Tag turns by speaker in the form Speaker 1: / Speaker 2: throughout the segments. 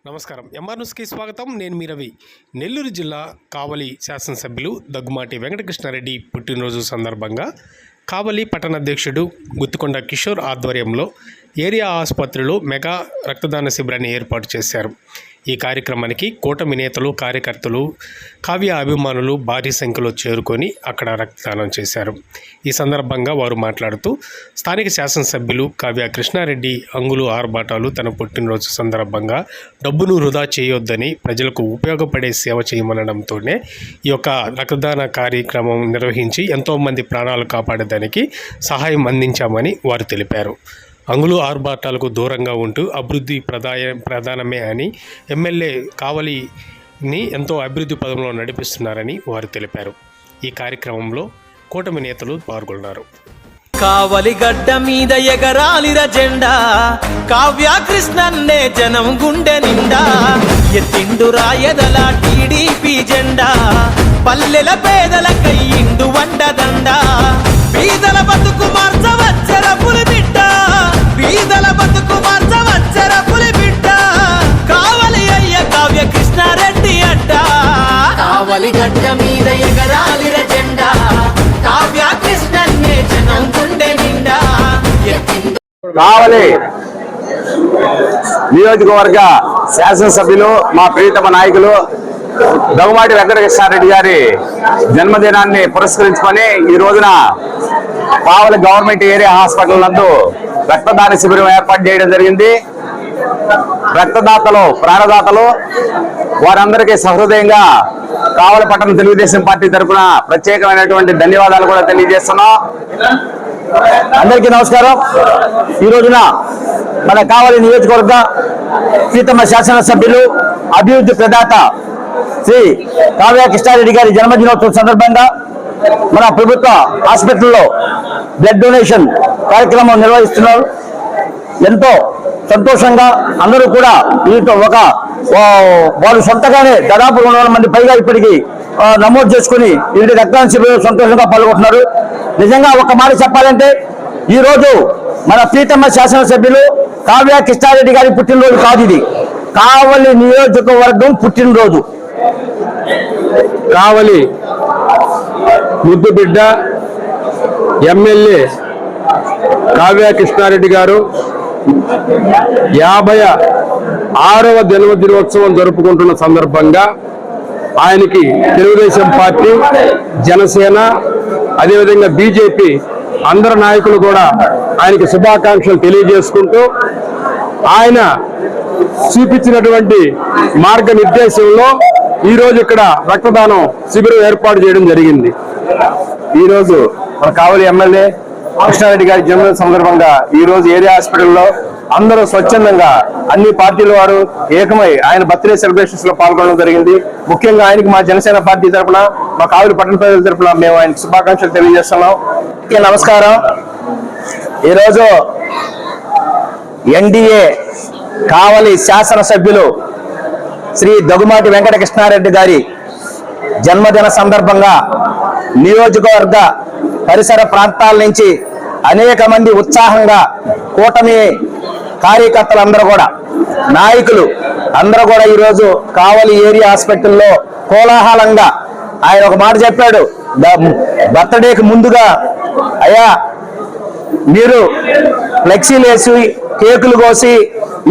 Speaker 1: నమస్కారం ఎంఆర్ న్యూస్కి స్వాగతం. నేను మీ రవి. నెల్లూరు జిల్లా కావలి శాసనసభ్యులు దగ్గుమాటి వెంకటకృష్ణారెడ్డి పుట్టినరోజు సందర్భంగా కావలి పట్టణాధ్యక్షుడు గుత్తికొండ కిషోర్ ఆధ్వర్యంలో ఏరియా ఆసుపత్రిలో మెగా రక్తదాన శిబిరాన్ని ఏర్పాటు చేశారు. ఈ కార్యక్రమానికి కూటమి నేతలు, కార్యకర్తలు, కావ్య అభిమానులు భారీ సంఖ్యలో చేరుకొని అక్కడ రక్తదానం చేశారు. ఈ సందర్భంగా వారు మాట్లాడుతూ స్థానిక శాసనసభ్యులు కావ్య కృష్ణారెడ్డి అంగులు ఆర్భాటాలు తన పుట్టినరోజు సందర్భంగా డబ్బును వృధా చేయొద్దని ప్రజలకు ఉపయోగపడే సేవ చేయమనడంతోనే ఈ యొక్క రక్తదాన కార్యక్రమం నిర్వహించి ఎంతోమంది ప్రాణాలు కాపాడడానికి సహాయం అందించామని వారు తెలిపారు. అంగులు ఆర్భాటాలకు దూరంగా ఉంటూ అభివృద్ధి ప్రధానమే అని ఎమ్మెల్యే కావలిని ఎంతో అభివృద్ధి పదంలో నడిపిస్తున్నారని వారు తెలిపారు. ఈ కార్యక్రమంలో కూటమి నేతలు పాల్గొన్నారు.
Speaker 2: కావలి గడ్డ మీద ఎగరాలిర జెండా, కావ్య కృష్ణన్నే జనం గుండె నిండా, ఎత్తిండు రాయదల టీడీపీ జెండా, పల్లెల పేదల కయ్యిండు వండదండ, బీదల బతుకు మార్చవచ్చర పులి బిడ్డ, బీదల బతుకు మార్చవచ్చర పులి బిడ్డ, కావలి అయ్య కావ్య కృష్ణారెడ్డి అడ్డ. కావలి గడ్డ మీద ఎగరాలిర జెండా, కావ్య కృష్ణన్నే జనం గుండె నిండా.
Speaker 3: కావలి నియోజకవర్గ శాసనసభ్యులు మా ప్రియతమ నాయకులు దగ్గుమాటి వెంకటకృష్ణారెడ్డి గారి జన్మదినాన్ని పురస్కరించుకొని ఈ రోజున కావలి గవర్నమెంట్ ఏరియా హాస్పిటల్ నందు రక్తదాన శిబిరం ఏర్పాటు చేయడం జరిగింది. రక్తదాతలు, ప్రాణదాతలు వారందరికీ సహృదయంగా కావలి పట్టణ తెలుగుదేశం పార్టీ తరఫున ప్రత్యేకమైనటువంటి ధన్యవాదాలు కూడా తెలియజేస్తున్నాం. అందరికీ నమస్కారం. ఈ రోజున మన కావలి నియోజకవర్గ ప్రీతమ శాసనసభ్యులు, అభివృద్ధి ప్రదాత శ్రీ కావ్య కృష్ణారెడ్డి గారి జన్మదినోత్సవం సందర్భంగా మన ప్రభుత్వ హాస్పిటల్లో బ్లడ్ డొనేషన్ కార్యక్రమం నిర్వహిస్తున్నారు. ఎంతో సంతోషంగా అందరూ కూడా వీటితో వాళ్ళు సొంతగానే దాదాపు 200 మంది పైగా ఇప్పటికీ నమోదు చేసుకుని వీటి రక్తదాన శిబిరంలో సంతోషంగా పాల్గొంటున్నారు. నిజంగా ఒక మాట చెప్పాలంటే ఈ రోజు మన ప్రీతమ శాసనసభ్యులు కావ్య కృష్ణారెడ్డి గారి పుట్టినరోజు కాదు, ఇది కావలి నియోజకవర్గం పుట్టినరోజు.
Speaker 4: కావలి ముద్దు బిడ్డ ఎమ్మెల్యే కావ్య కృష్ణారెడ్డి గారు 56వ జన్మదినోత్సవం జరుపుకుంటున్న సందర్భంగా ఆయనకి తెలుగుదేశం పార్టీ, జనసేన, అదేవిధంగా బీజేపీ అందరు నాయకులు కూడా ఆయనకి శుభాకాంక్షలు తెలియజేసుకుంటూ ఆయన చూపించినటువంటి మార్గనిర్దేశంలో ఈరోజు ఇక్కడ రక్తదానం శిబిరం ఏర్పాటు చేయడం జరిగింది.
Speaker 3: ఈరోజు మన కావలి ఎమ్మెల్యే కృష్ణారెడ్డి గారి జన్మదిన సందర్భంగా ఈ రోజు ఏరియా హాస్పిటల్లో అందరూ స్వచ్ఛందంగా అన్ని పార్టీల వారు ఏకమై ఆయన బర్త్డే సెలబ్రేషన్స్ లో పాల్గొనడం జరిగింది. ముఖ్యంగా ఆయనకి మా జనసేన పార్టీ తరఫున, మా కావలి పట్టణ ప్రజల తరఫున మేము ఆయనకు శుభాకాంక్షలు తెలియజేస్తున్నాం. నమస్కారం. ఈరోజు ఎన్డీఏ కావలి శాసనసభ్యులు శ్రీ దగ్గుమాటి వెంకటకృష్ణారెడ్డి గారి జన్మదిన సందర్భంగా నియోజకవర్గ పరిసర ప్రాంతాల నుంచి అనేక మంది ఉత్సాహంగా కూటమి కార్యకర్తలందరూ కూడా, నాయకులు అందరూ కూడా ఈరోజు కావలి ఏరియా హాస్పిటల్లో కోలాహలంగా ఆయన ఒక మాట చెప్పాడు. బర్త్డేకి ముందుగా అయ్యా మీరు ఫ్లెక్సీలు వేసి, కేకులు కోసి,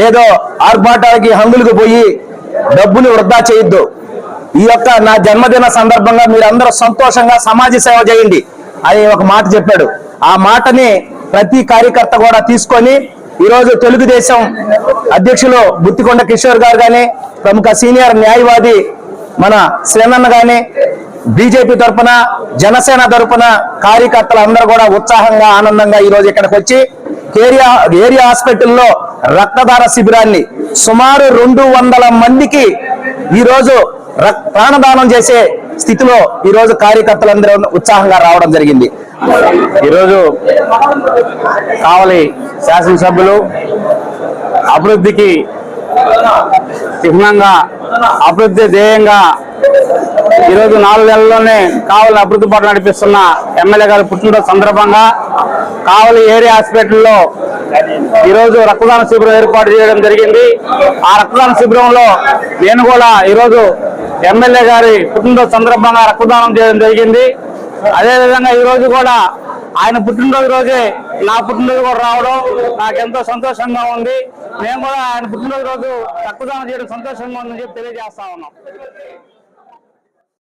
Speaker 3: లేదో ఆర్భాటాలకి హంగులకు పోయి డబ్బులు వృధా చేయొద్దు. ఈ యొక్క నా జన్మదిన సందర్భంగా మీరందరూ సంతోషంగా సమాజ సేవ చేయండి అని ఒక మాట చెప్పాడు. ఆ మాటని ప్రతి కార్యకర్త కూడా తీసుకొని ఈరోజు తెలుగుదేశం అధ్యక్షులు గుత్తికొండ కిషోర్ గారు కానీ, ప్రముఖ సీనియర్ న్యాయవాది మన శ్రీనన్న కానీ, బీజేపీ తరఫున, జనసేన తరఫున కార్యకర్తలు అందరూ కూడా ఉత్సాహంగా, ఆనందంగా ఈరోజు ఇక్కడికి వచ్చి ఏరియా హాస్పిటల్లో రక్తదాన శిబిరాన్ని సుమారు 200 మందికి ఈరోజు ప్రాణదానం చేసే స్థితిలో ఈరోజు కార్యకర్తలందరూ ఉత్సాహంగా రావడం జరిగింది. ఈరోజు కావలి శాసనసభ్యులు అభివృద్ధికి చిహ్నంగా, అభివృద్ధి ధ్యేయంగా ఈరోజు 4 నెలల్లోనే కావలి అభివృద్ధి బాట నడిపిస్తున్న ఎమ్మెల్యే గారి పుట్టినరోజు సందర్భంగా కావలి ఏరియా హాస్పిటల్లో ఈరోజు రక్తదాన శిబిరం ఏర్పాటు చేయడం జరిగింది. ఆ రక్తదాన శిబిరంలో నేను కూడా ఈరోజు ఎమ్మెల్యే గారి పుట్టినరోజు సందర్భంగా రక్తదానం చేయడం జరిగింది. అదేవిధంగా ఈరోజు కూడా ఆయన పుట్టినరోజు రోజే నా పుట్టినరోజు కూడా రావడం నాకెంతో సంతోషంగా ఉంది. మేము కూడా ఆయన పుట్టినరోజు రోజు రక్తదానం చేయడం సంతోషంగా ఉందని చెప్పి తెలియజేస్తా ఉన్నాం.